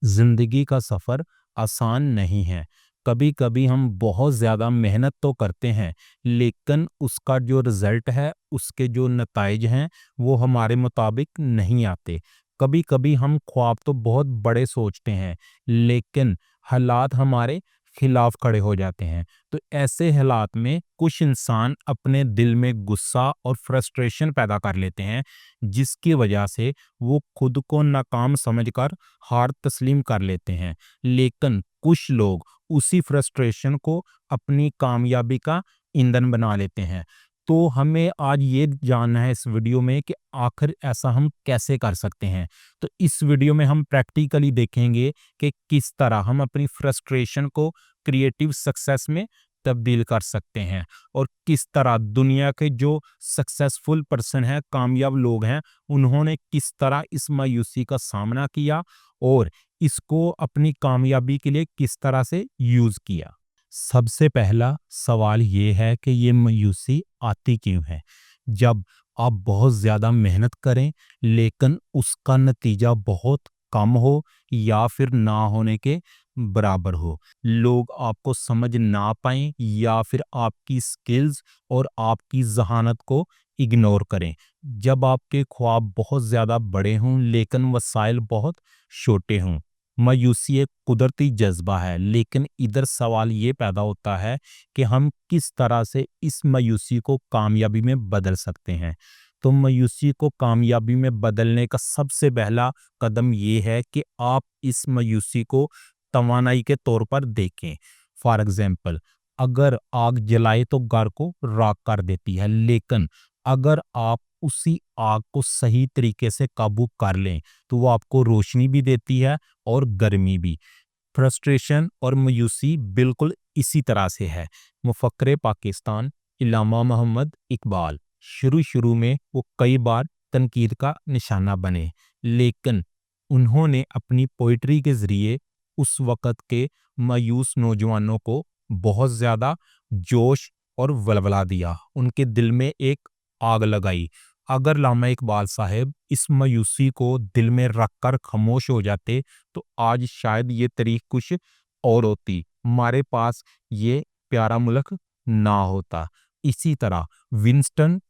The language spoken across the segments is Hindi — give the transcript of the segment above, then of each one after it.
जिंदगी का सफ़र आसान नहीं है। कभी-कभी हम बहुत ज़्यादा मेहनत तो करते हैं, लेकिन उसका जो रिज़ल्ट है, उसके जो नताइज हैं, वो हमारे मुताबिक नहीं आते। कभी-कभी हम ख्वाब तो बहुत बड़े सोचते हैं, लेकिन हालात हमारे खिलाफ खड़े हो जाते हैं। तो ऐसे हालात में कुछ इंसान अपने दिल में गुस्सा और फ्रस्ट्रेशन पैदा कर लेते हैं, जिसकी वजह से वो खुद को नाकाम समझकर हार तस्लीम कर लेते हैं। लेकिन कुछ लोग उसी फ्रस्ट्रेशन को अपनी कामयाबी का ईंधन बना लेते हैं। तो हमें आज ये जानना है इस वीडियो में कि आखिर ऐसा हम कैसे कर सकते हैं। तो इस वीडियो में हम प्रैक्टिकली देखेंगे कि किस तरह हम अपनी फ्रस्ट्रेशन को क्रिएटिव सक्सेस में तब्दील कर सकते हैं और किस तरह दुनिया के जो सक्सेसफुल पर्सन हैं, कामयाब लोग हैं, उन्होंने किस तरह इस मायूसी का सामना किया और इसको अपनी कामयाबी के लिए किस तरह से यूज़ किया। सबसे पहला सवाल ये है कि ये मायूसी आती क्यों है? जब आप बहुत ज़्यादा मेहनत करें, लेकिन उसका नतीजा बहुत कम हो या फिर ना होने के बराबर हो, लोग आपको समझ ना पाएँ या फिर आपकी स्किल्स और आपकी ज़हानत को इग्नोर करें। जब आपके ख्वाब बहुत ज़्यादा बड़े हों लेकिन वसाइल बहुत छोटे हों। मायूसी एक कुदरती जज़्बा है, लेकिन इधर सवाल ये पैदा होता है कि हम किस तरह से इस मायूसी को कामयाबी में बदल सकते हैं। तो मायूसी को कामयाबी में बदलने का सबसे पहला कदम ये है कि आप इस मायूसी को तवानाई के तौर पर देखें। फॉर एग्ज़ाम्पल, अगर आग जलाए तो घर को राख कर देती है, लेकिन अगर आप उसी आग को सही तरीके से काबू कर लें, तो वो आपको रोशनी भी देती है और गर्मी भी। फ्रस्ट्रेशन और मायूसी बिल्कुल इसी तरह से है। मुफक्किर पाकिस्तान इल्लामा मोहम्मद इकबाल शुरू-शुरू में वो कई बार तनकीद का निशाना बने, लेकिन उन्होंने अपनी पोएट्री के ज़रिए उस वक़्त के मायूस नौजवानों को बहुत ज़्यादा जोश और वलवला दिया। उनके दिल में एक आग लगाई। अगर लामा इकबाल साहब इस मायूसी को दिल में रखकर खामोश हो जाते, तो आज शायद ये तारीख कुछ और होती। हमारे पास ये प्यारा मुल्क ना होता। इसी तरह विंस्टन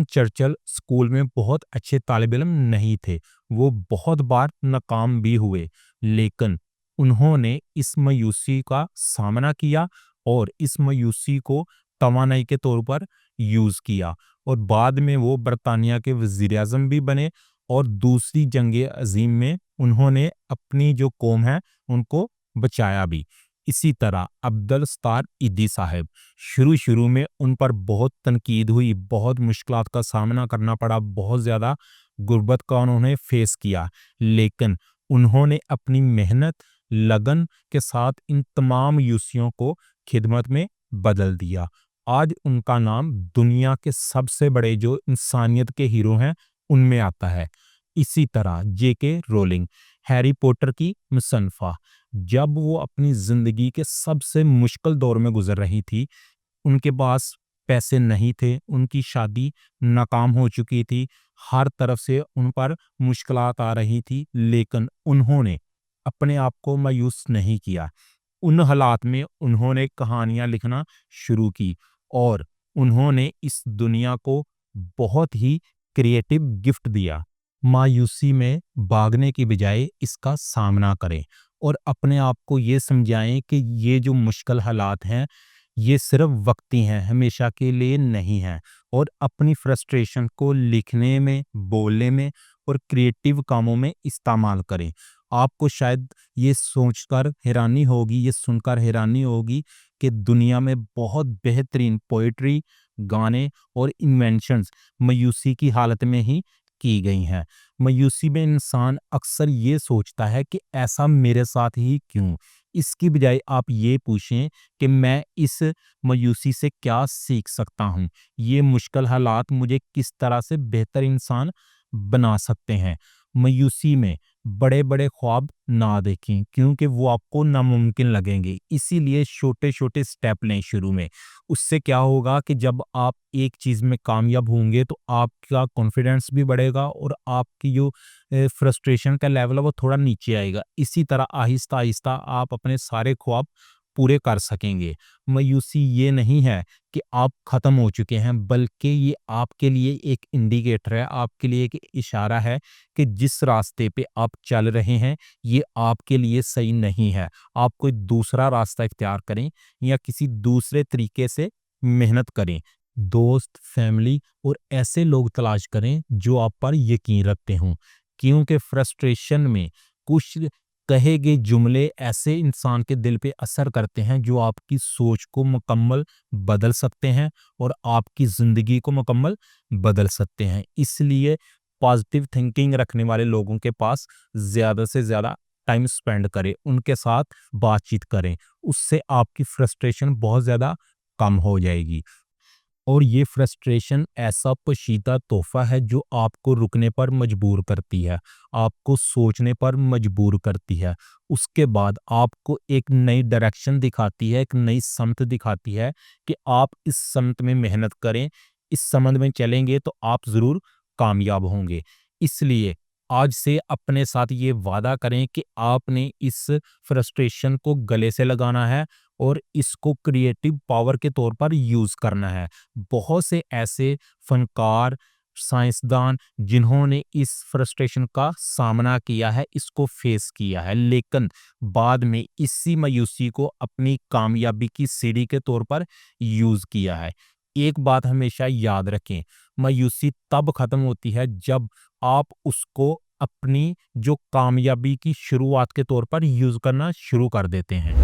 चर्चिल स्कूल में बहुत अच्छे तालिब इल्म नहीं थे। वो बहुत बार नाकाम भी हुए, लेकिन उन्होंने इस मायूसी का सामना किया और इस मायूसी को तवानाई के तौर पर यूज़ किया और बाद में वो बरतानिया के वज़ीर-ए-आज़म भी बने और दूसरी जंग-ए-अज़ीम में उन्होंने अपनी जो कौम है, उनको बचाया भी। इसी तरह अब्दुल सत्तार ईदी साहब, शुरू-शुरू में उन पर बहुत तनकीद हुई, बहुत मुश्किलात का सामना करना पड़ा, बहुत ज़्यादा गुर्बत का उन्होंने फेस किया, लेकिन उन्होंने अपनी मेहनत, लगन के साथ इन तमाम मायूसियों को खिदमत में बदल दिया। आज उनका नाम दुनिया के सबसे बड़े जो इंसानियत के हीरो हैं, उनमें आता है। इसी तरह जेके रोलिंग, हैरी पॉटर की मुसन्निफ़ा, जब वो अपनी ज़िंदगी के सबसे मुश्किल दौर में गुज़र रही थी, उनके पास पैसे नहीं थे, उनकी शादी नाकाम हो चुकी थी, हर तरफ से उन पर मुश्किलात आ रही थी, लेकिन उन्होंने अपने आप को मायूस नहीं किया। उन हालात में उन्होंने कहानियाँ लिखना शुरू की और उन्होंने इस दुनिया को बहुत ही क्रिएटिव गिफ्ट दिया। मायूसी में भागने की बजाय इसका सामना करें और अपने आप को ये समझाएं कि ये जो मुश्किल हालात हैं, ये सिर्फ वक्ती हैं, हमेशा के लिए नहीं हैं और अपनी फ्रस्ट्रेशन को लिखने में, बोलने में और क्रिएटिव कामों में इस्तेमाल करें। आपको शायद ये सोचकर हैरानी होगी, ये सुनकर हैरानी होगी कि दुनिया में बहुत बेहतरीन पोएट्री, गाने और इन्वेंशंस मायूसी की हालत में ही की गई हैं। मायूसी में इंसान अक्सर ये सोचता है कि ऐसा मेरे साथ ही क्यों? इसकी बजाय आप ये पूछें कि मैं इस मायूसी से क्या सीख सकता हूँ? ये मुश्किल हालात मुझे किस तरह से बेहतर इंसान बना सकते हैं? मायूसी में बड़े-बड़े ख्वाब ना देखें क्योंकि वो आपको नामुमकिन लगेंगे। इसीलिए छोटे-छोटे स्टेप लें शुरू में। उससे क्या होगा कि जब आप एक चीज़ में कामयाब होंगे तो आपका कॉन्फिडेंस भी बढ़ेगा और आपकी जो फ्रस्ट्रेशन का लेवल है वो थोड़ा नीचे आएगा। इसी तरह आहिस्ता-आहिस्ता आप अपने सारे ख्वाब पूरे कर सकेंगे। मायूसी ये नहीं है कि आप ख़त्म हो चुके हैं, बल्कि ये आपके लिए एक इंडिकेटर है, आपके लिए एक इशारा है कि जिस रास्ते पे आप चल रहे हैं, ये आपके लिए सही नहीं है। आप कोई दूसरा रास्ता इख्तियार करें या किसी दूसरे तरीके से मेहनत करें। दोस्त, फैमिली और ऐसे लोग तलाश करें जो आप पर यकीन रखते हों, क्योंकि फ्रस्ट्रेशन में कुछ कहे गए जुमले ऐसे इंसान के दिल पे असर करते हैं जो आपकी सोच को मुकम्मल बदल सकते हैं और आपकी ज़िंदगी को मुकम्मल बदल सकते हैं। इसलिए पॉजिटिव थिंकिंग रखने वाले लोगों के पास ज़्यादा से ज़्यादा टाइम स्पेंड करें, उनके साथ बातचीत करें। उससे आपकी फ्रस्ट्रेशन बहुत ज़्यादा कम हो जाएगी। और ये फ्रस्ट्रेशन ऐसा पोशीदा तोहफ़ा है जो आपको रुकने पर मजबूर करती है, आपको सोचने पर मजबूर करती है। उसके बाद आपको एक नई डायरेक्शन दिखाती है, एक नई समत दिखाती है कि आप इस समत में मेहनत करें, इस समत में चलेंगे तो आप ज़रूर कामयाब होंगे। इसलिए आज से अपने साथ ये वादा करें कि आपने इस फ्रस्ट्रेशन को गले से लगाना है और इसको क्रिएटिव पावर के तौर पर यूज़ करना है। बहुत से ऐसे फनकार, साइंसदान जिन्होंने इस फ्रस्ट्रेशन का सामना किया है, इसको फेस किया है, लेकिन बाद में इसी मायूसी को अपनी कामयाबी की सीढ़ी के तौर पर यूज़ किया है। एक बात हमेशा याद रखें, मायूसी तब खत्म होती है जब आप उसको अपनी जो कामयाबी की शुरुआत के तौर पर यूज़ करना शुरू कर देते हैं।